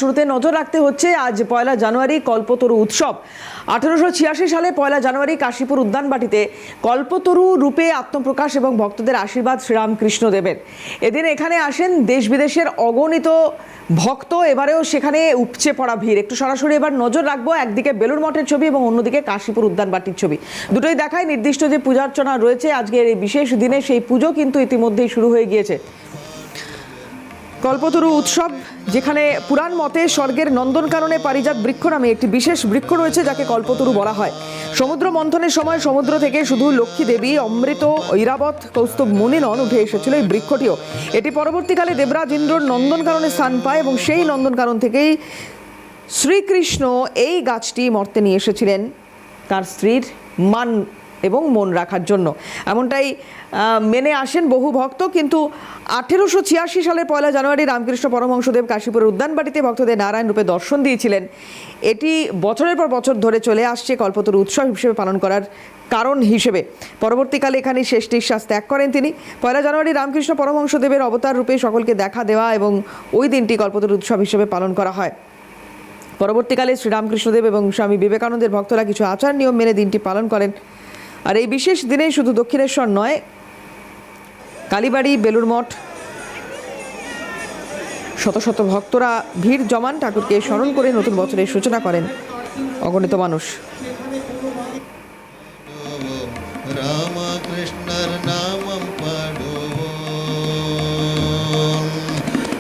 শুরুতে নজর রাখতে হচ্ছে আজ পয়লা জানুয়ারি কল্পতরু উৎসব। 1886 সালে পয়লা জানুয়ারি কাশীপুর উদ্যানবাটিতে কল্পতরু রূপে আত্মপ্রকাশ এবং ভক্তদের আশীর্বাদ শ্রীরামকৃষ্ণ দেবের। এদিন এখানে আসেন দেশ বিদেশের অগণিত ভক্ত। এবারেও সেখানে উপচে পড়া ভিড়। একটু সরাসরি এবার নজর রাখবো, একদিকে বেলুড় মঠের ছবি এবং অন্যদিকে কাশীপুর উদ্যানবাটির ছবি। দুটোই দেখায়। নির্দিষ্ট যে পূজার্চনা রয়েছে আজকের এই বিশেষ দিনে, সেই পুজো কিন্তু ইতিমধ্যেই শুরু হয়ে গিয়েছে। কল্পতরু উৎসব, যেখানে পুরাণ মতে স্বর্গের নন্দনকাননে পারিজাত বৃক্ষ নামে একটি বিশেষ বৃক্ষ রয়েছে যাকে কল্পতরু বলা হয়। সমুদ্র মন্থনের সময় সমুদ্র থেকে শুধু লক্ষ্মী দেবী, অমৃত, ঐরাবত, কৌস্তব মুনি নন উঠে এসেছিল এই বৃক্ষটিও। এটি পরবর্তীকালে দেবরাজ ইন্দ্রর নন্দনকাননে স্থান পায় এবং সেই নন্দনকানন থেকেই শ্রীকৃষ্ণ এই গাছটি মর্তে নিয়ে এসেছিলেন তার স্ত্রীর মান এবং মন রাখার জন্য। এমনটাই মেনে আসেন বহু ভক্ত। কিন্তু 1886 সালের পয়লা জানুয়ারি রামকৃষ্ণ পরমহংসদেব কাশীপুরের উদ্যানবাটিতে ভক্তদের নারায়ণ রূপে দর্শন দিয়েছিলেন। এটি বছরের পর বছর ধরে চলে আসছে কল্পতরু উৎসব হিসেবে পালন করার কারণ হিসেবে। পরবর্তীকালে এখানে শেষ নিঃশ্বাস ত্যাগ করেন তিনি। পয়লা জানুয়ারি রামকৃষ্ণ পরমহংসদেবের অবতার রূপে সকলকে দেখা দেওয়া এবং ওই দিনটি কল্পতরু উৎসব হিসেবে পালন করা হয়। পরবর্তীকালে শ্রীরামকৃষ্ণদেব এবং স্বামী বিবেকানন্দের ভক্তরা কিছু আচার নিয়ম মেনে দিনটি পালন করেন। আর এই বিশেষ দিনে শুধু দক্ষিণেশ্বর নয়, কালীবাড়ি, বেলুড় মঠ শত শত ভক্তরা ভিড় জমান ঠাকুরকে স্মরণ করে নতুন বছরের সূচনা করেন অগণিত মানুষ। রামকৃষ্ণর নামম পাড়ো,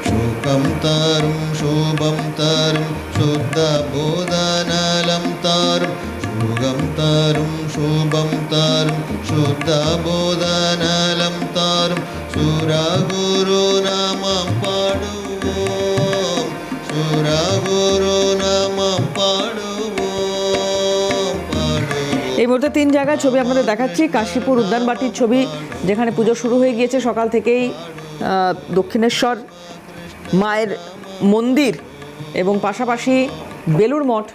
শোকম তারম শোভম তারম শুদ্ধ বোধনালম তারম, শোগম তারম শোভম তারম শুদ্ধ বোধনালম তারম, সুরা গুরু নামম পাড়ো, সুরা গুরু নামম পাড়ো। এই মুহূর্তে 3 জায়গায় ছবি আপনাদের দেখাচ্ছি। কাশীপুর উদ্যানবাটির ছবি, যেখানে পুজো শুরু হয়ে গিয়েছে সকাল থেকেই। দক্ষিণেশ্বর মায়ের মন্দির এবং পাশাপাশি বেলুড় মঠ।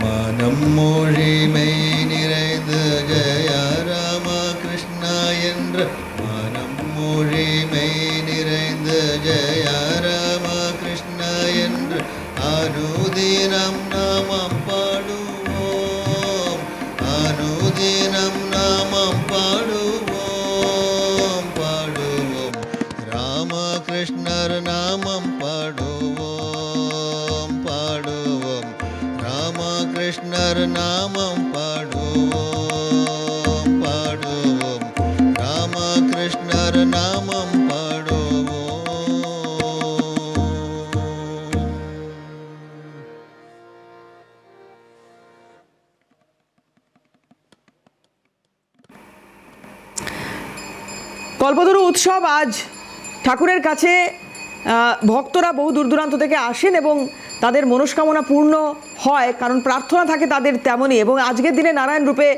மனம் மொழி மெய் நிறைந்து ஜெய ராமகிருஷ்ண என்ற, மனம் மொழி மெய் நிறைந்து ஜெய ராமகிருஷ்ண என்று அனுதினம் நாமம் பாடுவோம், அனுதினம் நாமம் பாடுவோம், பாடுவோம் ராமகிருஷ்ணர் நாமம் பாடுவோம், பாடுவோம் ராமகிருஷ்ணர் நாமம் பாடுவோம், பாடுவோம் ராமகிருஷ்ணர் நாமம் பாடுவோம்। কল্পতরু উৎসব আজ ঠাকুরের কাছে ভক্তরা বহু দূর দূরান্ত থেকে আসেন এবং তাদের মনস্কামনা পূর্ণ হয়, কারণ প্রার্থনা থাকে তাদের তেমনই। এবং আজকের দিনে নারায়ণ রূপে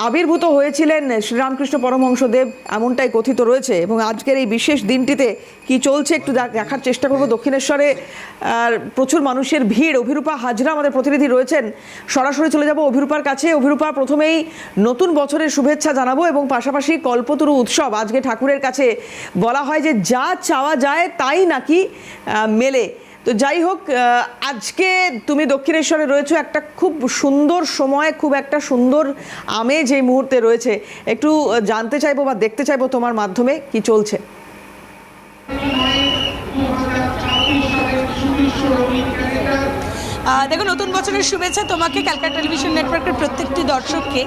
আবির্ভূত হয়েছিলেন শ্রীরামকৃষ্ণ পরমহংসদেব, এমনটাই কথিত রয়েছে। এবং আজকের এই বিশেষ দিনটিতে কি চলছে একটু দেখার চেষ্টা করব। দক্ষিণেশ্বরে প্রচুর মানুষের ভিড়। অভিরূপা হাজরা আমাদের প্রতিনিধি রয়েছেন, সরাসরি চলে যাব অভিরূপার কাছে। অভিরূপা, প্রথমেই নতুন বছরের শুভেচ্ছা জানাবো এবং পাশাপাশি কল্পতরু উৎসব, আজকে ঠাকুরের কাছে বলা হয় যে যা চাওয়া যায় তাই নাকি মেলে। তো যাই হোক, আজকে তুমি দক্ষিণেশ্বরে রয়েছো, একটা খুব সুন্দর সময়, খুব একটা সুন্দর আমেজ এই মুহূর্তে রয়েছে। একটু জানতে চাইবো বা দেখতে চাইবো তোমার মাধ্যমে কি চলছে। দেখো, নতুন বছরের শুভেচ্ছা তোমাকে, ক্যালকাটা টেলিভিশন নেটওয়ার্কের প্রত্যেকটি দর্শককে।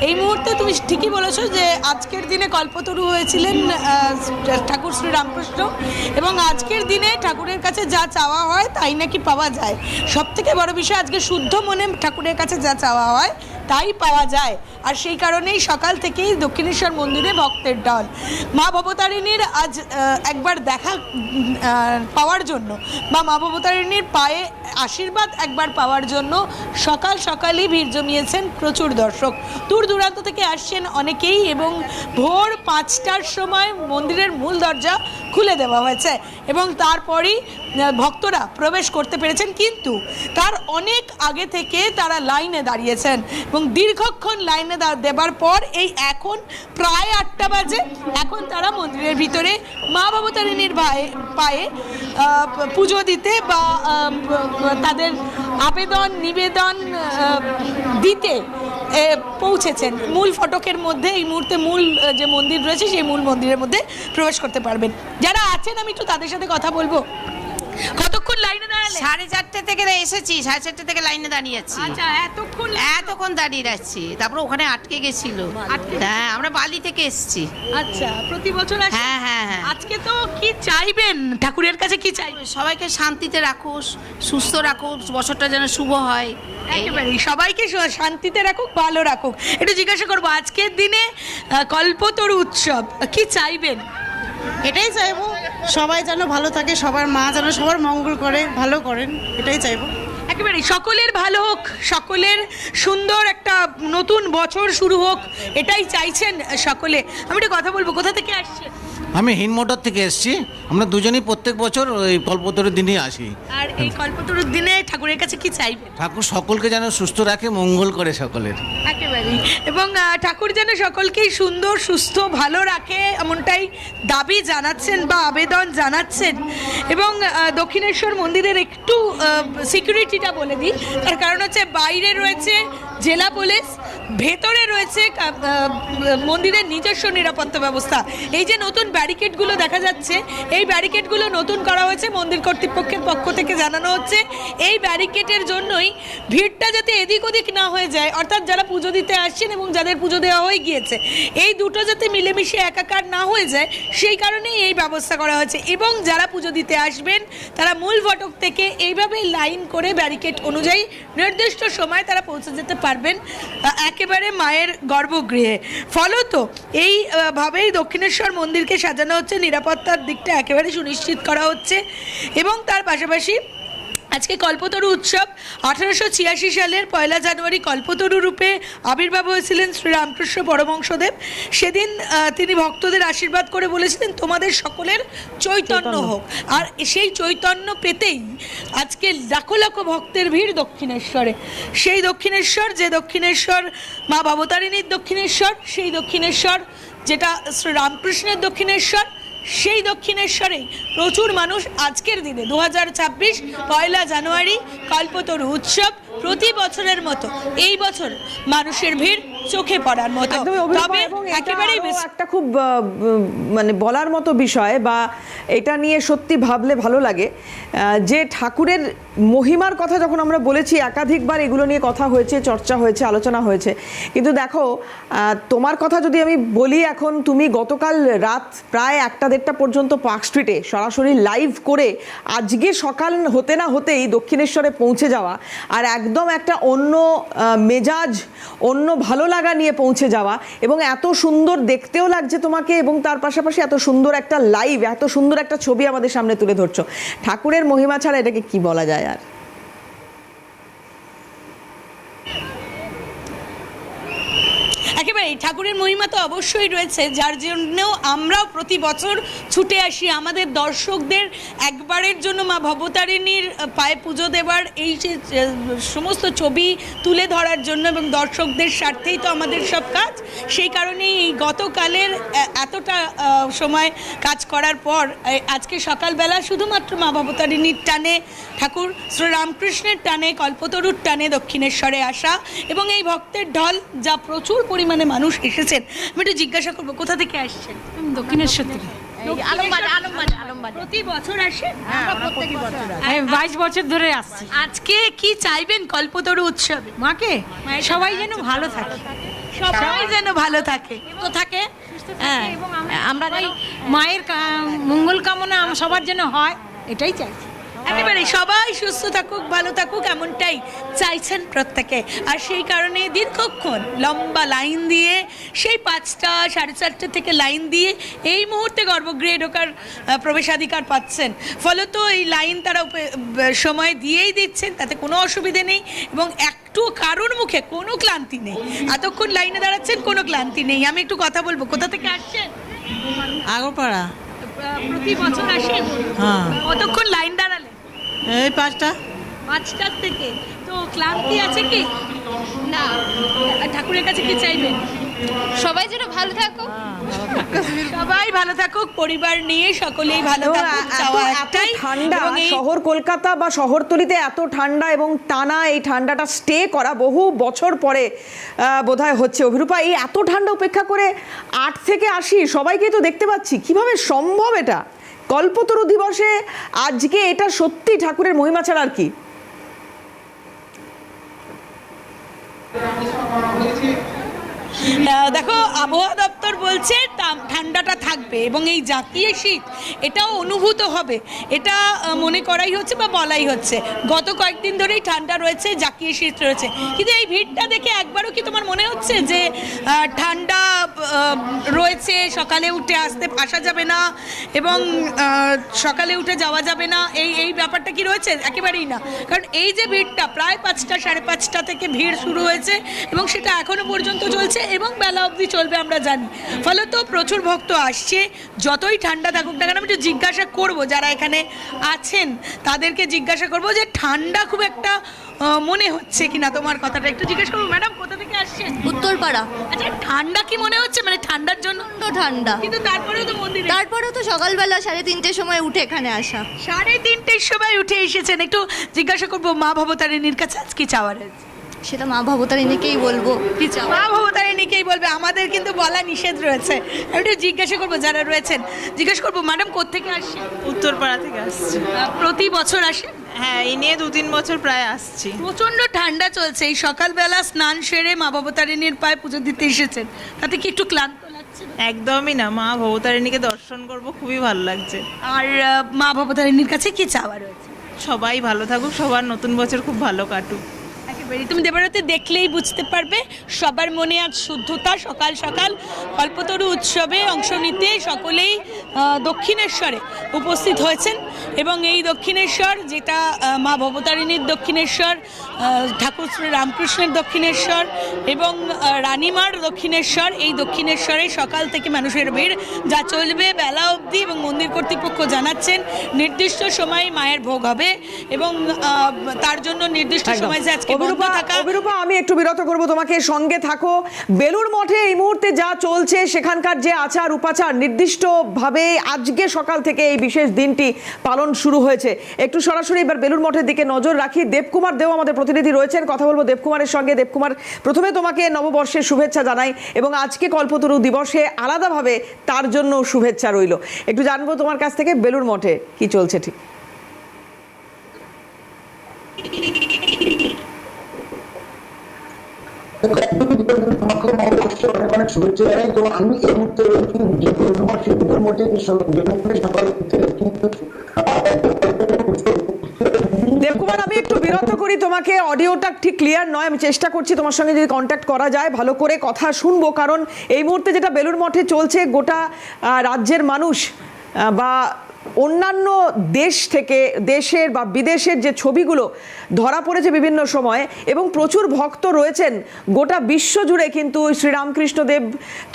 এই মুহূর্তে তুমি ঠিকই বলেছো যে আজকের দিনে কল্পতরু হয়েছিলেন ঠাকুর শ্রীরামকৃষ্ণ, এবং আজকের দিনে ঠাকুরের কাছে যা চাওয়া হয় তাই নাকি পাওয়া যায়। সবথেকে বড় বিষয়, আজকে শুদ্ধ মনে ঠাকুরের কাছে যা চাওয়া হয় তাই পাওয়া যায়। আর সেই কারণেই সকাল থেকেই দক্ষিণেশ্বর মন্দিরে ভক্তের ঢল। মা ভবতারিণীর আজ একবার দেখা পাওয়ার জন্য বা মা ভবতারিণীর পায়ে আশীর্বাদ একবার পাওয়ার জন্য সকাল সকালই ভিড় জমিয়েছেন প্রচুর দর্শক। দূর দূরান্ত থেকে আসছেন অনেকেই এবং ভোর 5টার সময় মন্দিরের মূল দরজা খুলে দেওয়া হয়েছে এবং তারপরই ভক্তরা প্রবেশ করতে পেরেছেন, কিন্তু তার অনেক আগে থেকে তারা লাইনে দাঁড়িয়েছেন এবং দীর্ঘক্ষণ লাইনে দেবার পর এই এখন প্রায় 8টা বাজে, এখন তারা মন্দিরের ভিতরে মা ভবতারিণীর পায়ে পুজো দিতে বা তাদের আবেদন নিবেদন দিতে পৌঁছেছেন। মূল ফটকের মধ্যে এই মুহূর্তে মূল যে মন্দির রয়েছে সেই মূল মন্দিরের মধ্যে প্রবেশ করতে পারবেন। যারা আছেন আমি একটু তাদের সাথে কথা বলবো। কতক্ষণ লাইনে দাঁড়ালে? 4:30 থেকে এসেছি, 4:30 থেকে লাইনে দাঁড়িয়ে আছি। আচ্ছা, এতক্ষণ দাঁড়িয়ে আছি, তারপর ওখানে আটকে গেছিল। হ্যাঁ, আমরা বালি থেকে এসেছি। আচ্ছা, প্রতি বছর আসেন? হ্যাঁ হ্যাঁ হ্যাঁ। আজকে তো কি চাইবেন ঠাকুরের কাছে, কি চাইবেন? সবাইকে শান্তিতে রাখুস, সুস্থ রাখুস, বছরটা যেন শুভ হয়। একেবারেই সবাইকে শান্তিতে রাখুক, ভালো রাখুক। একটু জিজ্ঞাসা করবো, আজকের দিনে কল্পতরু উৎসব কি চাইবেন? এটাই চাইবো, সবাই যেন ভালো থাকে, সবার মা যেন সবার মঙ্গল করে, ভালো করেন, এটাই চাইবো। একেবারেই সকলের ভালো হোক, সকলের সুন্দর একটা নতুন বছর শুরু হোক, এটাই চাইছেন সকলে। আমি একটু কথা বলবো, কোথা থেকে আসছেন? আমি হিনমোটর থেকে এসেছি। আমরা দুজনেই প্রত্যেক বছর ওই কল্পতরুর দিনই আসি। আর এই কল্পতরুর দিনে ঠাকুরের কাছে কি চাইবেন? ঠাকুর সকলকে যেন সুস্থ রাখে, মঙ্গল করে সকলের। একেবারেই, এবং ঠাকুর যেন সকলকেই সুন্দর সুস্থ ভালো রাখে এমনটাই দাবি জানাচ্ছেন বা আবেদন জানাচ্ছেন। এবং দক্ষিণেশ্বর মন্দিরের একটু সিকিউরিটিটা বলে দিই, তার কারণ হচ্ছে বাইরে রয়েছে জেলা পুলিশ, ভেতরে রয়েছে মন্দিরের নিজস্ব নিরাপত্তা ব্যবস্থা। এই যে নতুন ব্যারিকেডগুলো দেখা যাচ্ছে, এই ব্যারিকেডগুলো নতুন করা হয়েছে, মন্দির কর্তৃপক্ষের পক্ষ থেকে জানানো হচ্ছে এই ব্যারিকেডের জন্যই ভিড়টা যাতে এদিক ওদিক না হয়ে যায়, অর্থাৎ যারা পুজো দিতে আসছেন এবং যাদের পুজো দেওয়া হয়ে গিয়েছে, এই দুটো যাতে মিলেমিশে একাকার না হয়ে যায়, সেই কারণেই এই ব্যবস্থা করা হয়েছে। এবং যারা পুজো দিতে আসবেন তারা মূল ফটক থেকে এইভাবেই লাইন করে ব্যারিকেড অনুযায়ী নির্দিষ্ট সময় তারা পৌঁছে যেতে পারবেন একেবারে মায়ের গর্ভগৃহে। ফলত এইভাবেই দক্ষিণেশ্বর মন্দিরকে সাজানো হচ্ছে, নিরাপত্তার দিকটা একেবারে সুনিশ্চিত করা হচ্ছে। এবং তার পাশাপাশি আজকে কল্পতরু উৎসব 1886 সালের 1 জানুয়ারি কল্পতরু রূপে আবির্ভাব হয়েছিলেন শ্রীরামকৃষ্ণ পরমহংসদেব। সেদিন তিনি ভক্তদের আশীর্বাদ করে বলেছিলেন তোমাদের সকলের চৈতন্য হোক। আর সেই চৈতন্য পেতেই আজকে লাখো লাখো ভক্তের ভিড় দক্ষিণেশ্বরে। সেই দক্ষিণেশ্বর, যে দক্ষিণেশ্বর মা ভবতারিণীর দক্ষিণেশ্বর, সেই দক্ষিণেশ্বর যেটা শ্রীরামকৃষ্ণের দক্ষিণেশ্বর, সেই দক্ষিণেশ্বরে প্রচুর মানুষ আজকের দিনে 2026 1 জানুয়ারি কল্পতরু উৎসব প্রতি বছরের মতো এই বছর মানুষের ভিড় চোখে পড়ার মতো। তবে একেবারেই একটা খুব মানে বলার মতো বিষয়, বা এটা নিয়ে সত্যি ভাবলে ভালো লাগে যে ঠাকুরের মহিমার কথা যখন আমরা বলেছি, একাধিকবার এগুলো নিয়ে কথা হয়েছে, চর্চা হয়েছে, আলোচনা হয়েছে, কিন্তু দেখো তোমার কথা যদি আমি বলি, এখন তুমি গতকাল রাত প্রায় 1টা-1:30 পর্যন্ত পার্ক স্ট্রিটে সরাসরি লাইভ করে আজকে সকাল হতে না হতেই দক্ষিণেশ্বরে পৌঁছে যাওয়া, আর একদম একটা অন্য মেজাজ, অন্য ভালো লাগা নিয়ে পৌঁছে যাওয়া, এবং এত সুন্দর দেখতেও লাগছে তোমাকে, এবং তার পাশাপাশি এত সুন্দর একটা লাইভ, এত সুন্দর একটা ছবি আমাদের সামনে তুলে ধরছো। ঠাকুরের মহিমা ছাড়া এটাকে কি বলা যায় আর? একেবারেই ঠাকুরের মহিমা তো অবশ্যই রয়েছে, যার জন্য আমরাও প্রতি বছর ছুটে আসি আমাদের দর্শকদের একবারের জন্য মা ভবতারিণীর পায়ে পুজো দেওয়ার, এই যে সমস্ত ছবি তুলে ধরার জন্য, এবং দর্শকদের স্বার্থেই তো আমাদের সব কাজ। সেই কারণেই এই গতকালের এতটা সময় কাজ করার পর আজকে সকালবেলা শুধুমাত্র মা ভবতারিণীর টানে, ঠাকুর শ্রীরামকৃষ্ণের টানে, কল্পতরুর টানে দক্ষিণেশ্বরে আসা, এবং এই ভক্তের ঢল যা প্রচুর পরিমাণে মানুষ এসেছেন। আমি একটু জিজ্ঞাসা করবো, কোথা থেকে আসছেন? দক্ষিণেশ্বর থেকে। প্রতি বছর আসেন? আমি 22 বছর ধরে আসছি। আজকে কি চাইবেন কল্পতরু উৎসবে? মাকে সবাই যেন ভালো থাকে, সবাই যেন ভালো থাকে, তো থাকে। হ্যাঁ, আমরা এই মায়ের মঙ্গল কামনা সবার যেন হয়, এটাই চাইছি। একেবারে সবাই সুস্থ থাকুক, ভালো থাকুক, এমনটাই চাইছেন প্রত্যেকে। আর সেই কারণে দীর্ঘক্ষণ লম্বা লাইন দিয়ে, সেই 5টা 4:30 থেকে লাইন দিয়ে এই মুহূর্তে গর্ভগৃহে ঢোকার প্রবেশাধিকার পাচ্ছেন। ফলত এই লাইন তারা সময় দিয়েই দিচ্ছেন, তাতে কোনো অসুবিধে নেই, এবং একটু কারোর মুখে কোনো ক্লান্তি নেই। এতক্ষণ লাইনে দাঁড়াচ্ছেন, কোনো ক্লান্তি নেই। আমি একটু কথা বলবো, কোথা থেকে আসছেন? আগরপাড়া। প্রতি বছর আসেন? হ্যাঁ কতক্ষণ লাইন দাঁড়ালে? এই 5টা। 5টার থেকে। তো ক্লান্তি আছে কি? না, ঠাকুরের কাছে কি চাইবেন? সবাই যেন ভালো থাকো। সবাই ভালো থাকুক, পরিবার নিয়ে সকলেই ভালো এবং থাকুক, চাওয়া এত একটাই। ঠান্ডা, এবং এই শহর কলকাতা বা শহরতলিতে এত ঠান্ডা এবং টানা এই ঠান্ডাটা স্টে করা বহু বছর পরে বোধহয় হচ্ছে। অভিরূপা, এই এত ঠান্ডা উপেক্ষা করে 8 থেকে 80 সবাইকেই তো দেখতে পাচ্ছি, কিভাবে সম্ভব এটা? কল্পতরু দিবসে আজকে এটা সত্যি ঠাকুরের মহিমা ছাড়া আর কি? দেখো, আবহাওয়া দপ্তর বলছে ঠান্ডাটা থাকবে এবং এই জাতীয় শীত এটাও অনুভূত হবে, এটা মনে করাই হচ্ছে বা বলাই হচ্ছে। গত কয়েকদিন ধরেই ঠান্ডা রয়েছে, জাতীয় শীত রয়েছে, কিন্তু এই ভিড়টা দেখে একবারও কি তোমার মনে হচ্ছে যে ঠান্ডা রয়েছে, সকালে উঠে আসা যাবে না এবং সকালে উঠে যাওয়া যাবে না, এই ব্যাপারটা কি রয়েছে? একেবারেই না। কারণ এই যে ভিড়টা প্রায় 5টা 5:30 থেকে ভিড় শুরু হয়েছে এবং সেটা এখনো পর্যন্ত চলছে এবং বেলা অবধি চলবে আমরা জানি। ফলত প্রচুর ভক্ত আসছে, যতই ঠান্ডা থাকুক না কেন। আমি একটু জিজ্ঞাসা করব যারা এখানে আছেন তাদেরকে জিজ্ঞাসা করব যে ঠান্ডা খুব একটা মনে হচ্ছে কিনা, তোমার কথাটা একটু জিজ্ঞেস করবো। ম্যাডাম, কোথা থেকে আসছেন? উত্তরপাড়া। আচ্ছা, ঠান্ডা কি মনে হচ্ছে, মানে ঠান্ডার জন্য? ঠান্ডা, কিন্তু তারপরেও তো মন্দিরে, তারপরেও তো সকালবেলা 3:30 সময় উঠে এখানে আসা। 3:30 সময় উঠে এসেছেন। একটু জিজ্ঞাসা করবো মা ভবতারিণীর কাছে আজ কি চাওয়ার আছে? সেটা মা ভবতারিণীকেই বলবো কি চাও। মা ভবতারিণীকেই বলবে, আমাদের কিন্তু বলা নিষেধ রয়েছে। আমি একটু জিজ্ঞাসা করবো যারা রয়েছেন, জিজ্ঞাসা করবো ম্যাডাম কোত্থেকে আসছেন? উত্তরপাড়া থেকে আসছি। প্রতি বছর আসেন? হ্যাঁ, এই নিয়ে 2-3 বছর প্রায় আসছি। প্রচন্ড ঠান্ডা চলছে, এই সকালবেলা স্নান সেরে মা ভবতারিণীর পায়ে পুজো দিতে এসেছেন, তাতে কি একটু ক্লান্ত লাগছে? একদমই না, মা ভবতারিণীকে দর্শন করব, খুবই ভালো লাগছে। আর মা ভবতারিণীর কাছে কি চাওয়া রয়েছে? সবাই ভালো থাকুক, সবার নতুন বছর খুব ভালো কাটুক। একেবারে তুমি দেবারাতে দেখলেই বুঝতে পারবে সবার মনে আজ শুদ্ধতা। সকাল সকাল কল্পতরু উৎসবে অংশ নিতে সকলেই দক্ষিণেশ্বরে উপস্থিত হয়েছেন এবং এই দক্ষিণেশ্বর, যেটা মা ভবতারিণীর দক্ষিণেশ্বর, ঠাকুর শ্রী রামকৃষ্ণের দক্ষিণেশ্বর এবং রানীমার দক্ষিণেশ্বর, এই দক্ষিণেশ্বরে সকাল থেকে মানুষের ভিড় যা চলবে বেলা অবধি এবং মন্দির কর্তৃপক্ষ জানাচ্ছেন নির্দিষ্ট সময় মায়ের ভোগ হবে এবং তার জন্য নির্দিষ্ট সময় যে আজকে বন্ধ থাকা। অভিরূপা, আমি একটু বিরত করব তোমাকে, সঙ্গে থাকো। বেলুর মঠে এই মুহূর্তে যা চলছে, সেখানকার যে আচার উপাচার নির্দিষ্টভাবে আজকে সকাল থেকে এই বিশেষ দিনটি পালন শুরু হয়েছে। একটু সরাসরি এবার বেলুর মঠের দিকে নজর রাখি। দেবকুমার দেও আমাদের প্রতিনিধি রয়েছেন, কথা বলবো দেবকুমারের সঙ্গে। দেবকুমার, প্রথমে তোমাকে নববর্ষের শুভেচ্ছা জানাই এবং আজকে কল্পতরু দিবসে আলাদাভাবে তার জন্য শুভেচ্ছা রইল। একটু জানবো তোমার কাছ থেকে বেলুর মঠে কি চলছে ঠিক। অনেক শুভেচ্ছা জানাই। তো আমি এই মুহূর্তে দেবকুমার, আমি একটু বিরত করি তোমাকে, অডিওটা ঠিক ক্লিয়ার নয়। আমি চেষ্টা করছি তোমার সঙ্গে যদি কন্ট্যাক্ট করা যায় ভালো করে কথা শুনবো, কারণ এই মুহূর্তে যেটা বেলুর মঠে চলছে, গোটা রাজ্যের মানুষ বা অন্যান্য দেশ থেকে, দেশের বা বিদেশের যে ছবিগুলো ধরা পড়েছে বিভিন্ন সময় এবং প্রচুর ভক্ত রয়েছেন গোটা বিশ্ব জুড়ে, কিন্তু শ্রীরামকৃষ্ণ দেব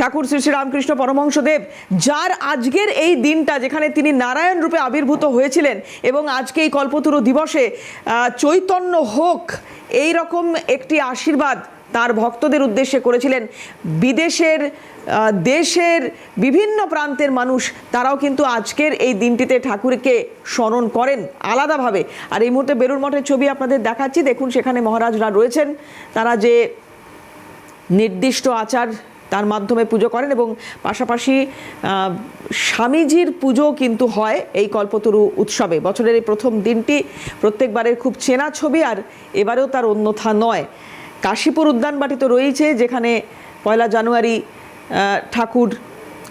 ঠাকুর শ্রী শ্রীরামকৃষ্ণ পরমহংসদেব, যার আজকের এই দিনটা যেখানে তিনি নারায়ণ রূপে আবির্ভূত হয়েছিলেন এবং আজকে এই কল্পতরু দিবসে চৈতন্য হোক এই রকম একটি আশীর্বাদ তার ভক্তদের উদ্দেশ্যে করেছিলেন। বিদেশের, দেশের বিভিন্ন প্রান্তের মানুষ তারাও কিন্তু আজকের এই দিনটিতে ঠাকুরকে স্মরণ করেন আলাদাভাবে। আর এই মুহূর্তে বেলুর মঠের ছবি আপনাদের দেখাচ্ছি, দেখুন সেখানে মহারাজরা রয়েছেন, তারা যে নির্দিষ্ট আচার তার মাধ্যমে পুজো করেন এবং পাশাপাশি স্বামীজির পুজো কিন্তু হয় এই কল্পতরু উৎসবে। বছরের এই প্রথম দিনটি প্রত্যেকবারের খুব চেনা ছবি, আর এবারেও তার অন্যথা নয়। কাশীপুর উদ্যানবাটি তো রয়েছে, যেখানে 1 জানুয়ারি ঠাকুর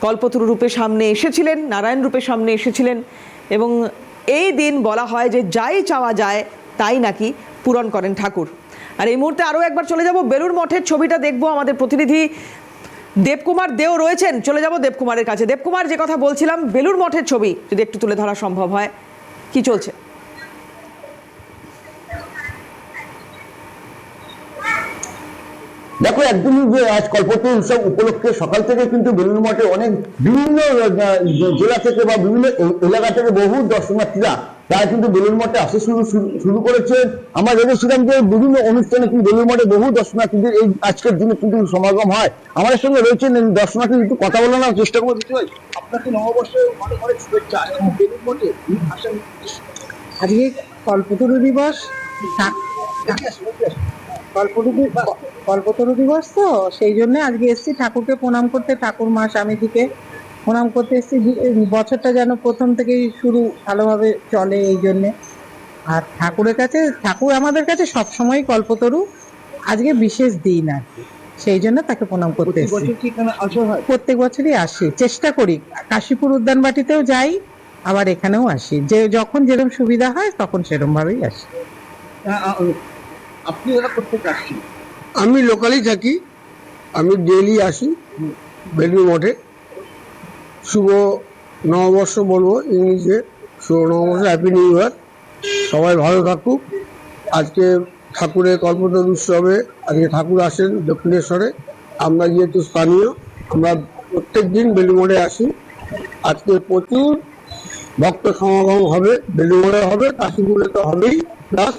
কল্পতরু রূপে সামনে এসেছিলেন, নারায়ণ রূপে সামনে এসেছিলেন এবং এই দিন বলা হয় যে যাই চাওয়া যায় তাই নাকি পূরণ করেন ঠাকুর। আর এই মুহূর্তে আরও একবার চলে যাব বেলুর মঠের ছবিটা দেখবো। আমাদের প্রতিনিধি দেবকুমার দেও রয়েছেন, চলে যাব দেবকুমারের কাছে। দেবকুমার, যে কথা বলছিলাম, বেলুর মঠের ছবি যদি একটু তুলে ধরা সম্ভব হয়, কি চলছে? দেখো একদমই যে আজ কল্পতরু উৎসব উপলক্ষে সকাল থেকে কিন্তু বেলুড় মঠে অনেক বিভিন্ন জেলা থেকে বা বিভিন্ন এলাকা থেকে বহু দর্শনার্থীরা তারা কিন্তু বেলুড় মঠে আসতে শুরু করেছে। আমরা দেখেছিলাম যে বিভিন্ন অনুষ্ঠানে কিন্তু বেলুড় মঠে বহু দর্শনার্থীদের এই আজকের দিনে কিন্তু সমাগম হয়। আমাদের সঙ্গে রয়েছেন দর্শনার্থী, একটু কথা বলানোর চেষ্টা করবো। দিতে হয় আপনাকে নববর্ষের অনেক অনেক শুভেচ্ছা এবং বেলুড় মঠে আসার আজকে কল্পতরু দিবস, কল্পতরু দিবস তো সেই জন্য আজকে এসেছি ঠাকুরকে প্রণাম করতে, ঠাকুর মা স্বামীজিকে প্রণাম করতে এসেছি। বছরটা যেন প্রথম থেকেই শুরু ভালোভাবে চলে এই জন্যে। আর ঠাকুরের কাছে, ঠাকুর আমাদের কাছে সবসময় কল্পতরু, আজকে বিশেষ দিন আর কি, সেই জন্য তাকে প্রণাম করতে এসেছি। প্রত্যেক বছরই আসি, চেষ্টা করি। কাশীপুর উদ্যানবাটিতেও যাই, আবার এখানেও আসি, যে যখন যেরকম সুবিধা হয় তখন সেরকম ভাবেই আসি। আপনি এরা করতে আসছেন? আমি লোকালি থাকি, আমি ডেইলি আসি বেলুড় মঠে। শুভ নববর্ষ বলবো ইংলিশে, শুভ নববর্ষ, হ্যাপি নিউ ইয়ার। সবাই ভালো থাকুক। আজকে ঠাকুরের কল্পতরু উৎসবে আজকে ঠাকুর আসেন দক্ষিণেশ্বরে। আমরা যেহেতু স্থানীয়, আমরা প্রত্যেক দিন বেলুড় মঠে আসি। আজকে প্রচুর ভক্ত সমাগম হবে, বেলুড় মঠে হবে, কাশীপুরে তো হবেই, প্লাস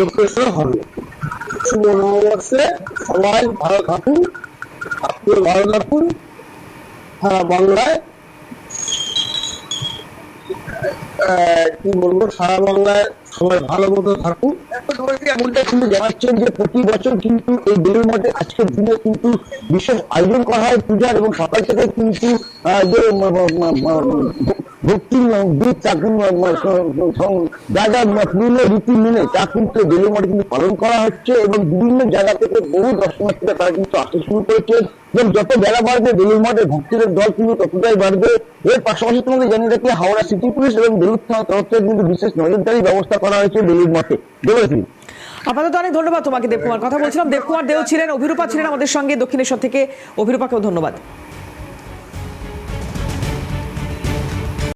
দক্ষিণেশ্বরে হবে। শুভ নববর্ষে সবাই ভালো থাকুন, আপনিও ভালো থাকুন। সারা বাংলায় কি বলবো, সারা বাংলায় সবাই ভালো মতো থাকুন। এমনটা কিন্তু জানাচ্ছেন যে প্রতি বছর কিন্তু এই বেলুড় মঠে আজকের দিনে কিন্তু বিশেষ আয়োজন করা হয় পূজার, এবং সকাল থেকে কিন্তু যে ভক্তি গীত তা যা যা বিভিন্ন রীতি মেনে তা কিন্তু বেলুড় মঠে কিন্তু পালন করা হচ্ছে, এবং বিভিন্ন জায়গা থেকে বহু দর্শনার্থীরা তারা কিন্তু আসতে শুরু করেছে। এবং যত বেলা বাড়বে বেলুড় মঠের ভক্তদের দল কিন্তু ততটাই বাড়বে। এর পাশাপাশি তোমাকে জানিয়ে রাখি, হাওড়া সিটি পুলিশ এবং বেলুড় থানার তরফ থেকে কিন্তু বিশেষ নজরদারি ব্যবস্থা করা হয়েছে বেলুড় মঠে। আপাতত অনেক ধন্যবাদ তোমাকে দেবকুমার। কথা বলছিলাম, দেবকুমার দেও ছিলেন, অভিরূপা ছিলেন আমাদের সঙ্গে দক্ষিণেশ্বর থেকে। অভিরূপাকেও ধন্যবাদ।